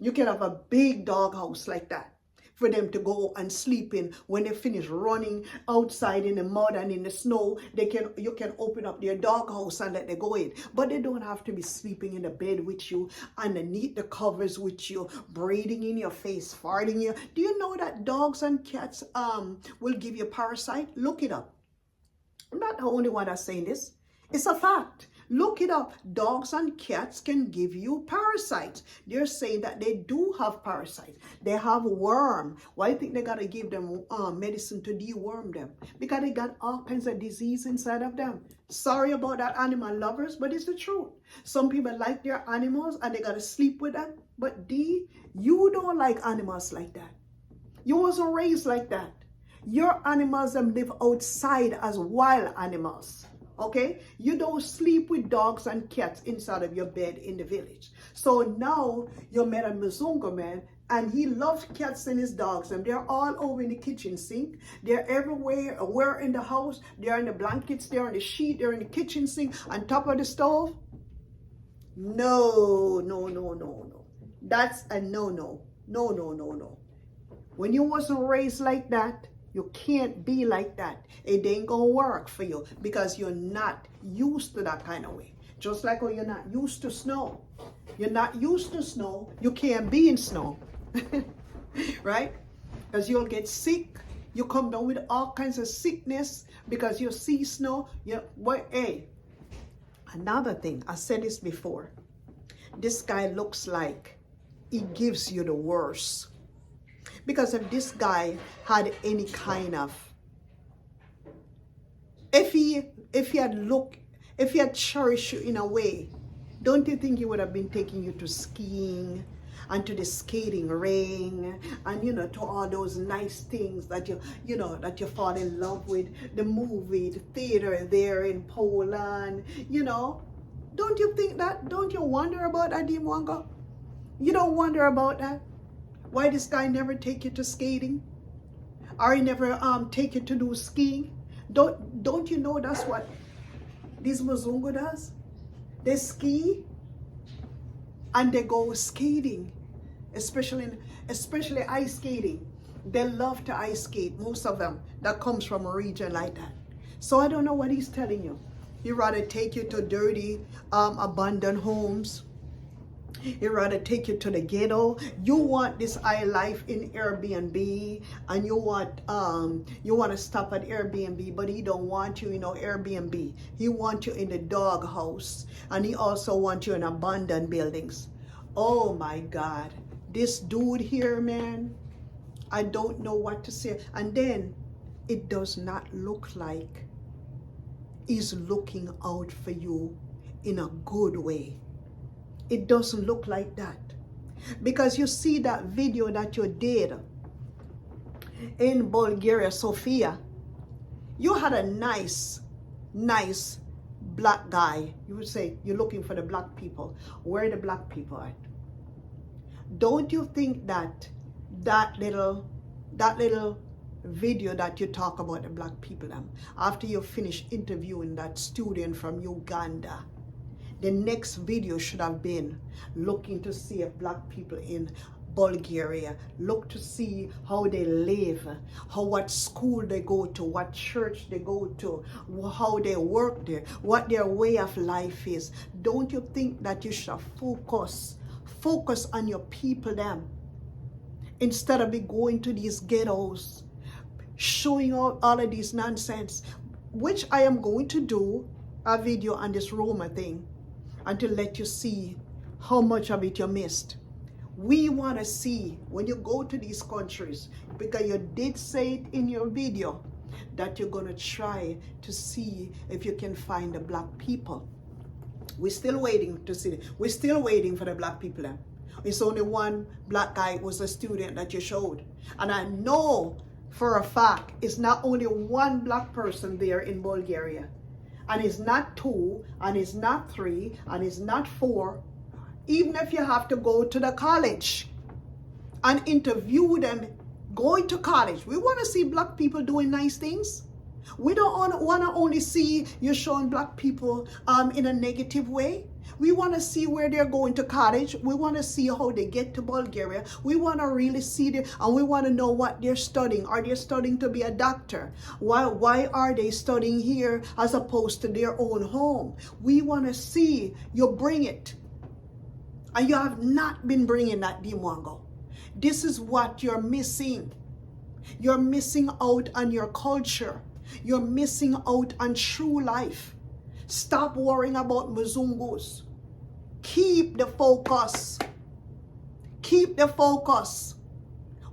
You can have a big dog house like that for them to go and sleep in. When they finish running outside in the mud and in the snow, you can open up their dog house and let them go in. But they don't have to be sleeping in the bed with you, underneath the covers with you, breathing in your face, farting you. Do you know that dogs and cats will give you parasite? Look it up. I'm not the only one that's saying this. It's a fact. Look it up. Dogs and cats can give you parasites. They're saying that they do have parasites. They have worm. Why do you think they got to give them medicine to deworm them? Because they got all kinds of disease inside of them. Sorry about that, animal lovers, but it's the truth. Some people like their animals and they got to sleep with them. But you don't like animals like that. You wasn't raised like that. Your animals live outside as wild animals. Okay, you don't sleep with dogs and cats inside of your bed in the village. So now you met a Mzungu man, and he loves cats and his dogs, and they're all over in the kitchen sink. They're everywhere. Where in the house? They're in the blankets. They're on the sheet. They're in the kitchen sink, on top of the stove. No. That's a no. When you wasn't raised like that, you can't be like that. It ain't gonna work for you because you're not used to that kind of way. Just like when you're not used to snow. You're not used to snow. You can't be in snow. Right? Because you'll get sick. You come down with all kinds of sickness because you see snow. Another thing, I said this before. This guy looks like he gives you the worst. Because if this guy had any kind of, if he had cherished you in a way, don't you think he would have been taking you to skiing and to the skating ring, and to all those nice things that that you fall in love with, the movie, the theater there in Poland. Don't you think that? Don't you wonder about that, Mwango? You don't wonder about that? Why this guy never take you to skating? Or he never take you to do skiing? Don't you know that's what this Mzungu does? They ski and they go skating, especially ice skating. They love to ice skate, most of them that comes from a region like that. So I don't know what he's telling you. He'd rather take you to dirty, abandoned homes. He'd rather take you to the ghetto. You want this high life in Airbnb, and you want to stop at Airbnb, but he don't want you in Airbnb. He wants you in the doghouse, and he also wants you in abandoned buildings. Oh my God, this dude here, man, I don't know what to say. And then it does not look like he's looking out for you in a good way. It doesn't look like that. Because you see that video that you did in Bulgaria, Sofia, you had a nice black guy. You would say you're looking for the black people. Where are the black people at? Don't you think that little video that you talk about the black people, after you finish interviewing that student from Uganda, the next video should have been looking to see if black people in Bulgaria, look to see how they live, what school they go to, what church they go to, how they work there, what their way of life is. Don't you think that you should focus on your people them, instead of going to these ghettos, showing out all of these nonsense, which I am going to do a video on this Roma thing, and to let you see how much of it you missed. We want to see when you go to these countries, because you did say it in your video, that you're going to try to see if you can find the black people. We're still waiting to see it. We're still waiting for the black people. It's only one black guy who was a student that you showed. And I know for a fact it's not only one black person there in Bulgaria. And it's not 2, and it's not 3, and it's not 4. Even if you have to go to the college and interview them going to college. We want to see black people doing nice things. We don't want to only see you showing black people in a negative way. We want to see where they're going to college. We want to see how they get to Bulgaria. We want to really see them, and we want to know what they're studying. Are they studying to be a doctor? Why are they studying here as opposed to their own home? We want to see you bring it. And you have not been bringing that, Mwango. This is what you're missing. You're missing out on your culture. You're missing out on true life. Stop worrying about Mzungus. Keep the focus. Keep the focus.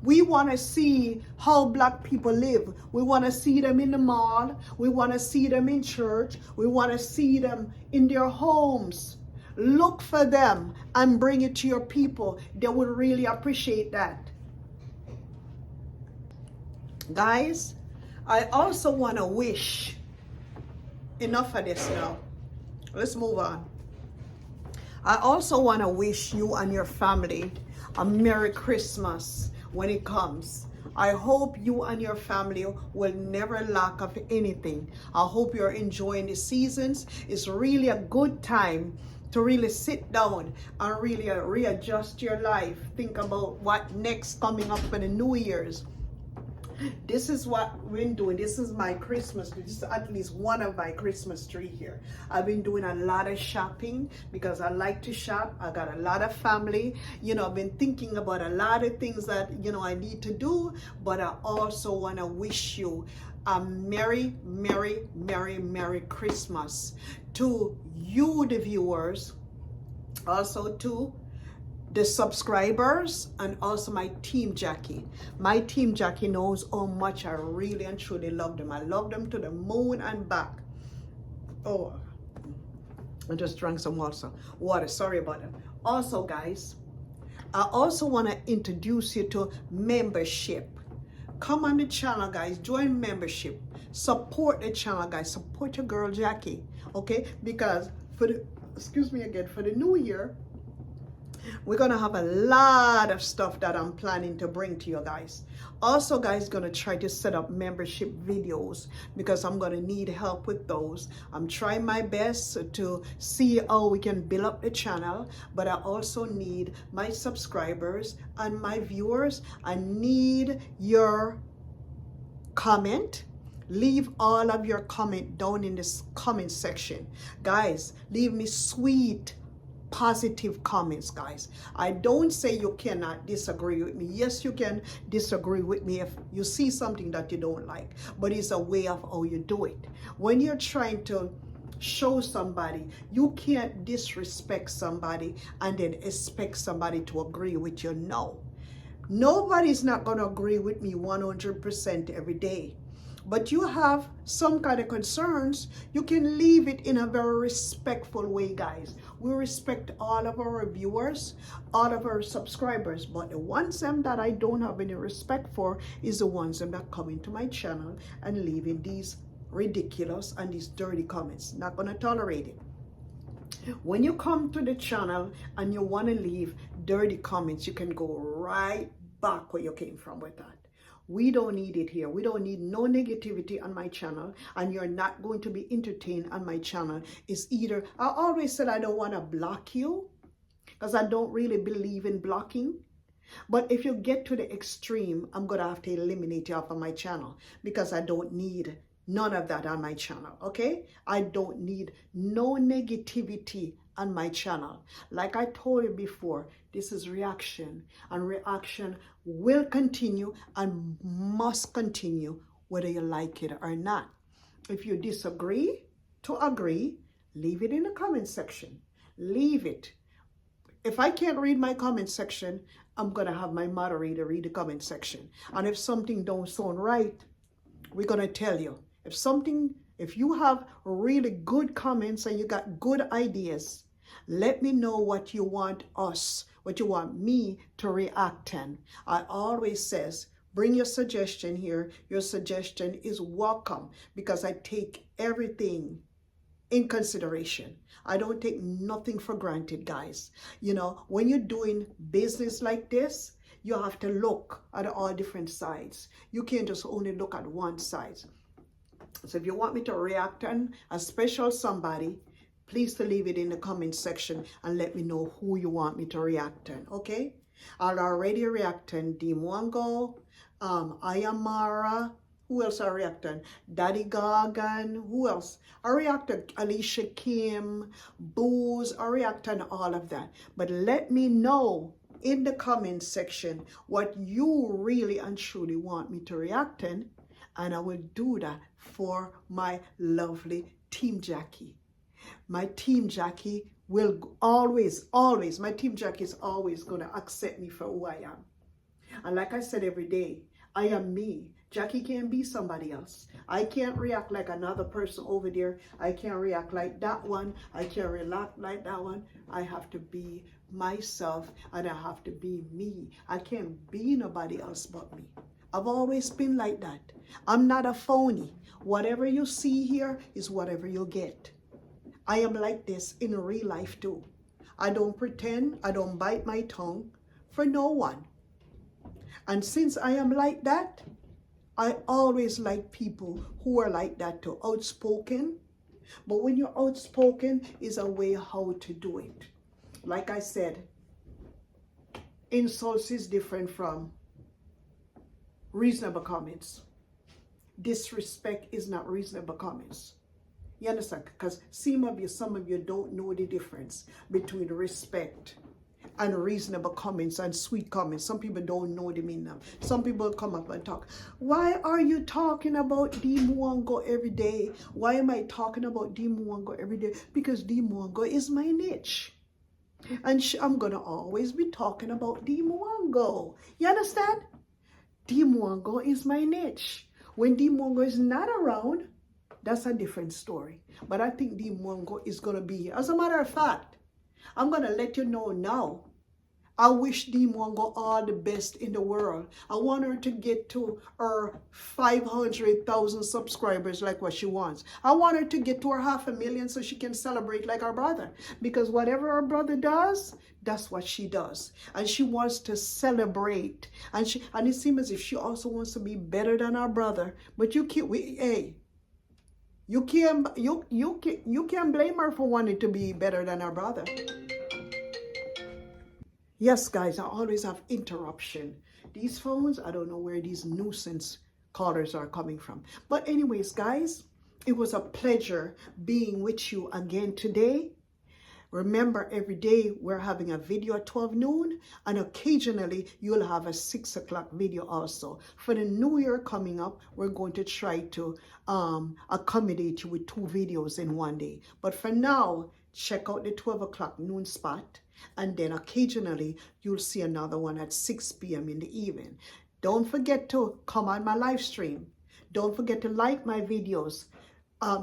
We want to see how black people live. We want to see them in the mall. We want to see them in church. We want to see them in their homes. Look for them and bring it to your people. They will really appreciate that. Guys, I also want to wish, enough of this now. Let's move on. I also want to wish you and your family a Merry Christmas when it comes. I hope you and your family will never lack of anything. I hope you're enjoying the seasons. It's really a good time to really sit down and really readjust your life. Think about what next coming up for the New Year's. This is what we've been doing. This is my Christmas tree. This is at least one of my Christmas tree here. I've been doing a lot of shopping because I like to shop. I got a lot of family. I've been thinking about a lot of things that, I need to do. But I also want to wish you a Merry, Merry, Merry, Merry Christmas to you, the viewers, also to the subscribers, and also my team Jackie. My team Jackie knows how much I really and truly love them. I love them to the moon and back. Oh, I just drank some water. Sorry about that. Also, guys, I also want to introduce you to membership. Come on the channel, guys. Join membership. Support the channel, guys. Support your girl Jackie. Okay? Because for the, excuse me again, for the new year, we're gonna have a lot of stuff that I'm planning to bring to you guys. Also, guys, gonna try to set up membership videos because I'm gonna need help with those. I'm trying my best to see how we can build up the channel, but I also need my subscribers and my viewers. I need your comment. Leave all of your comment down in this comment section. Guys, leave me sweet positive comments, guys. I don't say you cannot disagree with me. Yes, you can disagree with me if you see something that you don't like, but it's a way of how you do it. When you're trying to show somebody, you can't disrespect somebody and then expect somebody to agree with you. No, nobody's not going to agree with me 100% every day. But you have some kind of concerns, you can leave it in a very respectful way, guys. We respect all of our viewers, all of our subscribers, but the ones that I don't have any respect for is the ones that come into my channel and leaving these ridiculous and these dirty comments. Not gonna tolerate it. When you come to the channel and you want to leave dirty comments, you can go right back where you came from with that. We don't need it here. We don't need no negativity on my channel, and you're not going to be entertained on my channel. It's either, I always said I don't want to block you because I don't really believe in blocking. But if you get to the extreme, I'm going to have to eliminate you off of my channel because I don't need none of that on my channel, okay? I don't need no negativity on my channel. Like I told you before, this is reaction, and reaction will continue and must continue whether you like it or not. If you disagree to agree, leave it in the comment section. Leave it. If I can't read my comment section, I'm gonna have my moderator read the comment section. And if something don't sound right, we're gonna tell you. If you have really good comments and you got good ideas, let me know what you want me to react on. I always says, bring your suggestion here. Your suggestion is welcome because I take everything in consideration. I don't take nothing for granted, guys. You know, when you're doing business like this, you have to look at all different sides. You can't just only look at one side. So if you want me to react on a special somebody, please to leave it in the comment section and let me know who you want me to react on, okay? I'll already react on Mwango, Ayamara, who else I react on? Daddy Gargan, who else? I react on Alicia Kim, Booze, I react on all of that. But let me know in the comment section what you really and truly want me to react on, and I will do that for my lovely Team Jackie. My Team Jackie will always, my Team Jackie is always going to accept me for who I am. And like I said every day, I am me. Jackie can't be somebody else. I can't react like another person over there. I can't react like that one. I can't react like that one. I have to be myself and I have to be me. I can't be nobody else but me. I've always been like that. I'm not a phony. Whatever you see here is whatever you get. I am like this in real life too. I don't pretend, I don't bite my tongue for no one. And since I am like that, I always like people who are like that too, outspoken. But when you're outspoken, is a way how to do it. Like I said, insults is different from reasonable comments. Disrespect is not reasonable comments. You understand? Because some of you don't know the difference between respect and reasonable comments and sweet comments. Some people don't know the meaning of. Some people come up and talk. Why are you talking about Mwango every day? Why am I talking about Mwango every day? Because Mwango is my niche. And I'm going to always be talking about Mwango. You understand? Mwango is my niche. When Mwango is not around, that's a different story. But I think Mwango is going to be here. As a matter of fact, I'm going to let you know now. I wish Dee Mwango all the best in the world. I want her to get to her 500,000 subscribers like what she wants. I want her to get to her 500,000 so she can celebrate like her brother. Because whatever her brother does, that's what she does. And she wants to celebrate. And it seems as if she also wants to be better than her brother. But you can't, you can't blame her for wanting to be better than her brother. Yes, guys, I always have interruption. These phones, I don't know where these nuisance callers are coming from. But anyways, guys, it was a pleasure being with you again today. Remember, every day we're having a video at 12 noon, and occasionally you'll have a 6 o'clock video also. For the new year coming up, we're going to try to accommodate you with 2 videos in one day. But for now, check out the 12 o'clock noon spot, and then occasionally you'll see another one at 6 p.m. in the evening. Don't forget to come on my live stream. Don't forget to like my videos,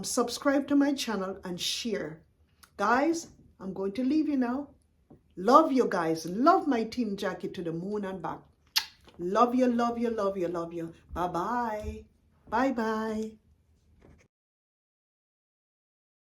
subscribe to my channel, and share. Guys, I'm going to leave you now. Love you guys. Love my team Jackie to the moon and back. Love you, love you, love you, love you. Bye-bye. Bye-bye.